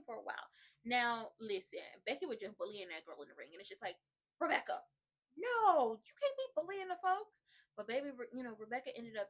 for a while. Now, listen, Becky was just bullying that girl in the ring, and it's just like, Rebecca, no, you can't be bullying the folks. But baby, Rebecca ended up.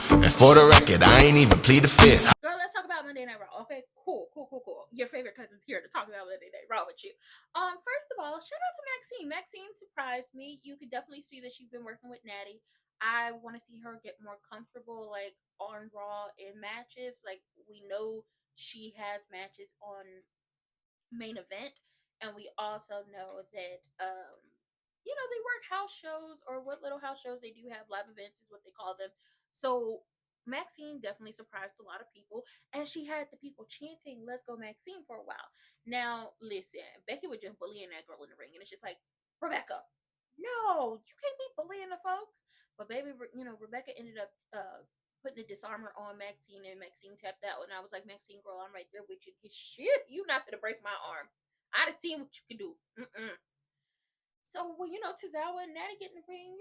And for the record, I ain't even plead the fifth. Girl, let's talk about Monday Night Raw. Okay, cool. Your favorite cousin's here to talk about Monday Night Raw with you. First of all, shout out to Maxine. Maxine surprised me. You could definitely see that she's been working with Natty. I want to see her get more comfortable, like on Raw in matches. Like we know she has matches on main event, and we also know that they work house shows, or what little house shows they do have, live events is what they call them. So Maxine definitely surprised a lot of people, and she had the people chanting "Let's go Maxine" for a while. Now listen, Becky was just bullying that girl in the ring, and it's just like, Rebecca, no, you can't be bullying the folks. But baby, Rebecca ended up putting a disarmor on Maxine, and Maxine tapped out. And I was like, Maxine, girl, I'm right there with you. Cause shit, you not gonna break my arm. I'd have seen what you could do. So, well, Tozawa and Natty get in the ring,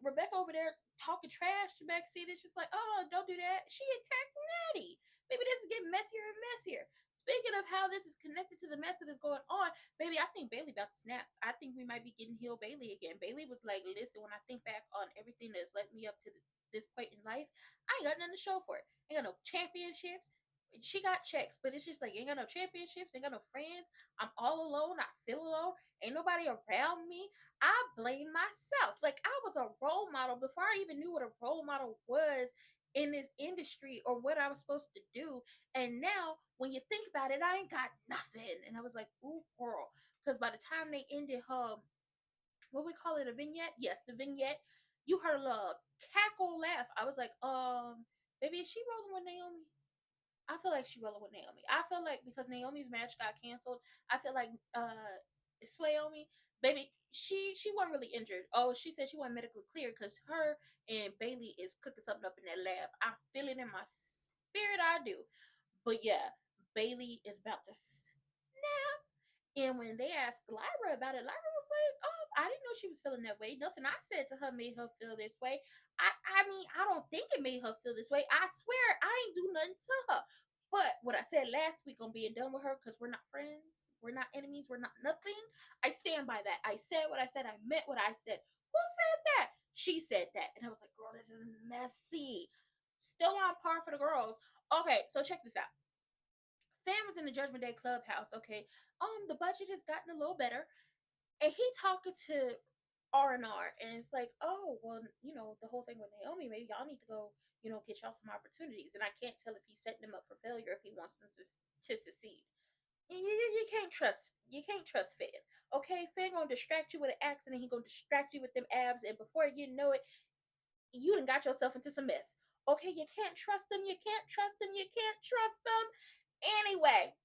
Rebecca over there talking trash to Maxine. It's just like, oh, don't do that. She attacked Natty. Maybe this is getting messier and messier. Speaking of how this is connected to the mess that is going on, baby, I think Bailey about to snap. I think we might be getting heel Bailey again. Bailey was like, listen, when I think back on everything that's led me up to this point in life, I ain't got nothing to show for it. Ain't got no championships. She got checks, but it's just like, ain't got no championships, ain't got no friends. I'm all alone. I feel alone. Ain't nobody around me. I blame myself. Like, I was a role model before I even knew what a role model was in this industry or what I was supposed to do. And now, when you think about it, I ain't got nothing. And I was like, ooh, girl. Because by the time they ended her, what we call it, a vignette? Yes, the vignette. You heard a little cackle laugh. I was like, baby, is she rolling with Naomi? I feel like she rolling with Naomi. I feel like because Naomi's match got canceled, I feel like Slayomi, baby, she wasn't really injured. Oh, she said she wasn't medically clear because her and Bailey is cooking something up in that lab. I feel it in my spirit, I do. But yeah, Bailey is about to snap. And when they asked Lyra about it, Lyra was like, "Oh, I didn't know she was feeling that way. Nothing I said to her made her feel this way. I mean, I don't think it made her feel this way. I swear, I ain't do nothing to her. But what I said last week on being done with her, because we're not friends, we're not enemies, we're not nothing. I stand by that. I said what I said. I meant what I said. Who said that? She said that, and I was like, girl, this is messy. Still on par for the girls. Okay, so check this out. Fam was in the Judgment Day clubhouse. Okay, the budget has gotten a little better, and he talking to R&R, and it's like, oh, well, the whole thing with Naomi, maybe y'all need to go, get y'all some opportunities. And I can't tell if he's setting them up for failure, if he wants them to succeed. You can't trust Finn. Okay, Finn gonna distract you with an accident. He gonna distract you with them abs, and before you know it, you done got yourself into some mess. Okay, you can't trust them. You can't trust them. You can't trust them. Anyway,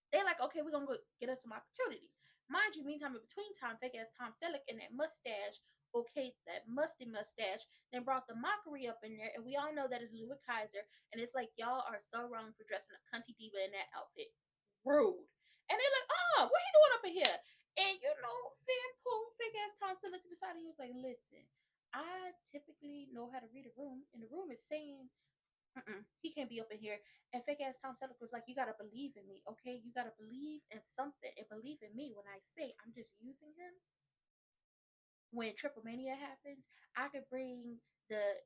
they're like, okay, we're gonna go get us some opportunities. Mind you, meantime, in between time, fake ass Tom Selleck and that mustache, okay, that musty mustache, then brought the mockery up in there, and we all know that is Louis Kaiser, and it's like, y'all are so wrong for dressing a cunty diva in that outfit. Rude. And they're like, oh, what he doing up in here? And Finn pulled fake ass Tom Selleck to the side, and he was like, listen, I typically know how to read a room, and the room is saying he can't be up in here. And fake ass Tom Selleck was like, you gotta believe in me, okay? You gotta believe in something and believe in me when I say I'm just using him. When Triple Mania happens, I could bring the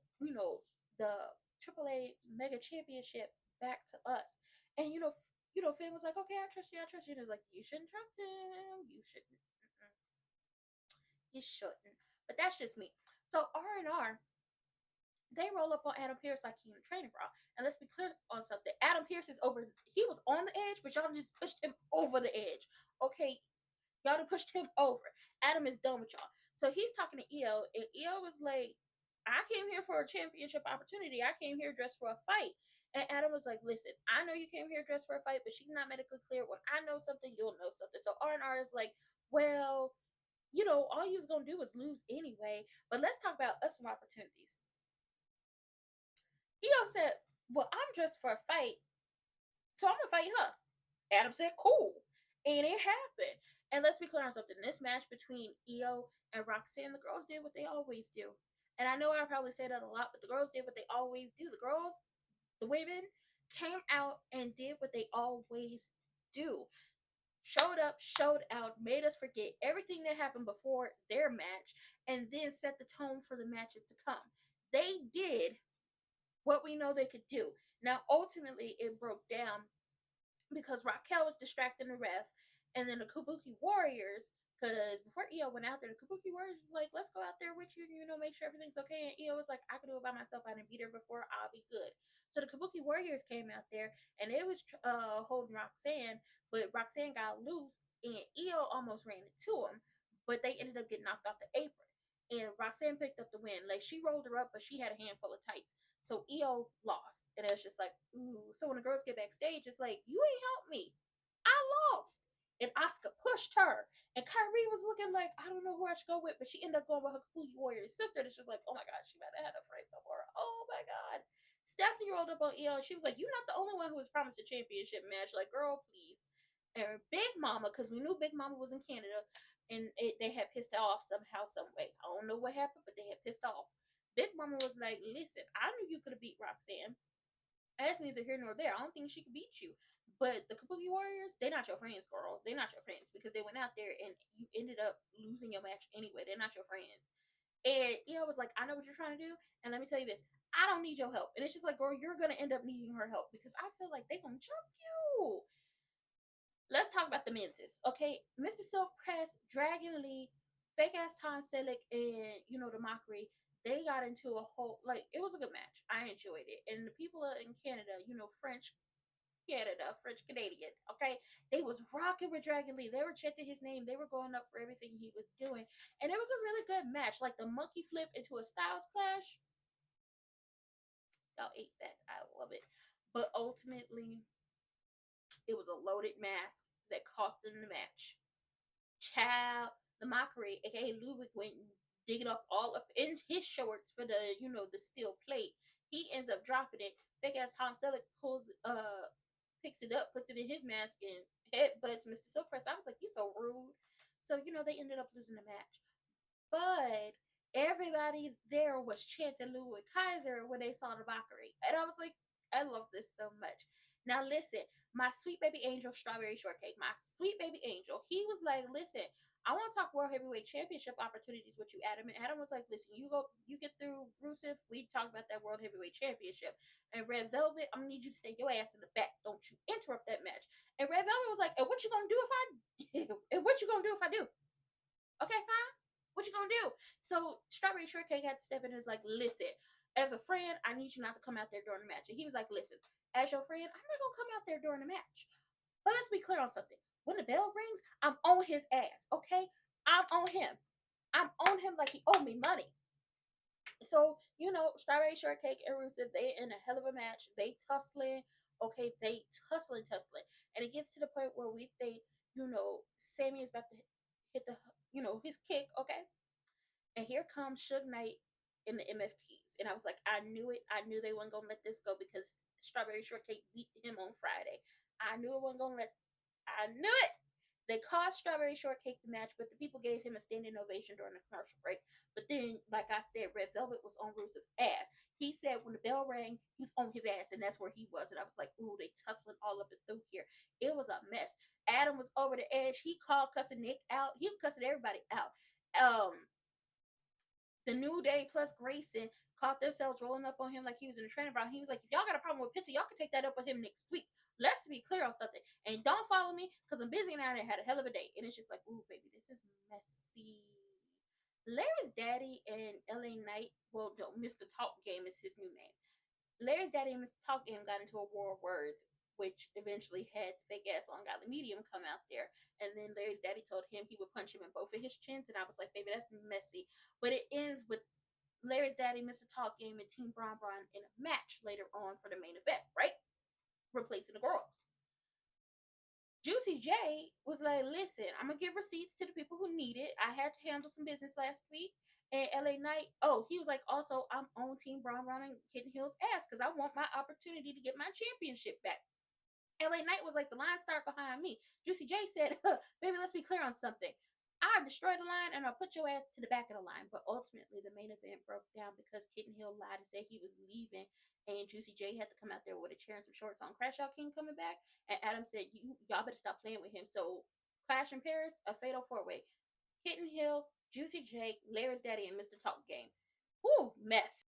AAA Mega Championship back to us. And Finn was like, okay, I trust you. And it's like, you shouldn't trust him. You shouldn't. You shouldn't. But that's just me. So R&R, they roll up on Adam Pearce like he in a training bra. And let's be clear on something. Adam Pearce is over. He was on the edge, but y'all just pushed him over the edge. Okay, y'all done pushed him over. Adam is done with y'all. So he's talking to EO, and EO was like, I came here for a championship opportunity. I came here dressed for a fight. And Adam was like, listen, I know you came here dressed for a fight, but she's not medically clear. When I know something, you'll know something. So R&R is like, well, all you was going to do is lose anyway. But let's talk about us some opportunities. EO said, well, I'm dressed for a fight, So I'm gonna fight her. Adam said, cool. And it happened. And let's be clear on something. This match between Io and Roxanne, the girls did what they always do. And I know I probably say that a lot, but the girls did what they always do. The girls, the women, came out and did what they always do. Showed up, showed out, made us forget everything that happened before their match, and then set the tone for the matches to come. They did what we know they could do. Now, ultimately, it broke down because Raquel was distracting the ref, and then the Kabuki Warriors. Because before Io went out there, the Kabuki Warriors was like, "Let's go out there with you, make sure everything's okay." And Io was like, "I can do it by myself. I didn't beat her before. I'll be good." So the Kabuki Warriors came out there, and it was holding Roxanne, but Roxanne got loose, and Io almost ran into him, but they ended up getting knocked off the apron. And Roxanne picked up the win. Like, she rolled her up, but she had a handful of tights. So Io lost. And it's just like, ooh. So when the girls get backstage, it's like, you ain't helped me. I lost. And Asuka pushed her. And Kyrie was looking like, I don't know who I should go with, but she ended up going with her Kabuki Warrior's sister. And it's just like, oh my God, she might have had a friend no more. Oh my God. Stephanie rolled up on Io and she was like, you're not the only one who was promised a championship match. Like, girl, please. And Big Mama, because we knew Big Mama was in Canada, and they had pissed her off somehow, some way. I don't know what happened, but they had pissed off. Big Mama was like, listen, I knew you could have beat Roxanne. That's neither here nor there. I don't think she could beat you. But the Kabuki Warriors, they're not your friends, girl. They're not your friends because they went out there and you ended up losing your match anyway. They're not your friends. And Io was like, I know what you're trying to do. And let me tell you this, I don't need your help. And it's just like, girl, you're going to end up needing her help because I feel like they're going to jump you. Let's talk about the men's. Okay, Mr. Silk Press, Dragon Lee, fake ass Tom Selleck, and the mockery. They got into a whole it was a good match. I enjoyed it, and the people in Canada, French Canada, French Canadian. Okay, they was rocking with Dragon Lee. They were chanting his name. They were going up for everything he was doing, and it was a really good match. Like the monkey flip into a Styles Clash. Y'all ate that. I love it, but ultimately, it was a loaded mask that cost them the match. Child, the mockery, aka Ludwig, went digging up all up in his shorts for the steel plate. He ends up dropping it. Fake ass Tom Selleck picks it up, puts it in his mask, and headbutts Mr. Silkpress. I was like, you so rude. So, they ended up losing the match. But everybody there was chanting Louis Kaiser when they saw the mockery. And I was like, I love this so much. Now listen, my sweet baby angel, Strawberry Shortcake, my sweet baby angel, he was like, listen, I want to talk World Heavyweight Championship opportunities with you, Adam. And Adam was like, listen, you get through Rusev, we talk about that World Heavyweight Championship. And Red Velvet, I'm gonna need you to stay your ass in the back. Don't you interrupt that match. And Red Velvet was like, and what you gonna do if I and what you gonna do if I do? Okay, fine. What you gonna do? So Strawberry Shortcake had to step in and was like, listen, as a friend, I need you not to come out there during the match. And he was like, listen, as your friend, I'm not gonna come out there during the match. But let's be clear on something. When the bell rings, I'm on his ass, okay? I'm on him. I'm on him like he owed me money. So, Strawberry Shortcake and Rusev, they in a hell of a match. They tussling. Okay, they tussling. And it gets to the point where we think, Sammy is about to hit his kick, okay? And here comes Suge Knight in the MFTs. And I was like, I knew it. I knew they weren't going to let this go because Strawberry Shortcake beat him on Friday. I knew it wasn't going to I knew it. They caused Strawberry Shortcake the match, but the people gave him a standing ovation during the commercial break. But then, like I said, Red Velvet was on Rusev's ass. He said when the bell rang, he's on his ass, and that's where he was. And I was like, ooh, they tussling all up and through here. It was a mess. Adam was over the edge. He called cussing Nick out. He was cussing everybody out. The New Day plus Grayson caught themselves rolling up on him like he was in a training ground. He was like, if y'all got a problem with Penta, y'all can take that up with him next week. Let's be clear on something. And don't follow me because I'm busy now and I had a hell of a day. And it's just like, ooh, baby, this is messy. Larry's daddy and LA Knight, well, no, Mr. Talk Game is his new name. Larry's daddy and Mr. Talk Game got into a war of words, which eventually had the fake ass Long Island Medium come out there. And then Larry's daddy told him he would punch him in both of his chins. And I was like, baby, that's messy. But it ends with Larry's daddy, Mr. Talk Game, and Team Bron Bron in a match later on for the main event, right? Replacing the girls. Juicy J was like, listen, I'm going to give receipts to the people who need it. I had to handle some business last week. And LA Knight, he was like, also, I'm on Team Bron Bron and Kitten Hill's ass because I want my opportunity to get my championship back. LA Knight was like, the line start behind me. Juicy J said, baby, let's be clear on something. I destroy the line and I'll put your ass to the back of the line. But ultimately, the main event broke down because Kitten Hill lied and said he was leaving, and Juicy J had to come out there with a chair and some shorts on. Crash Out King coming back, and Adam said, y'all better stop playing with him. So, Clash in Paris, a fatal four-way. Kitten Hill, Juicy J, Larry's Daddy, and Mr. Talk Game. Whoo, mess.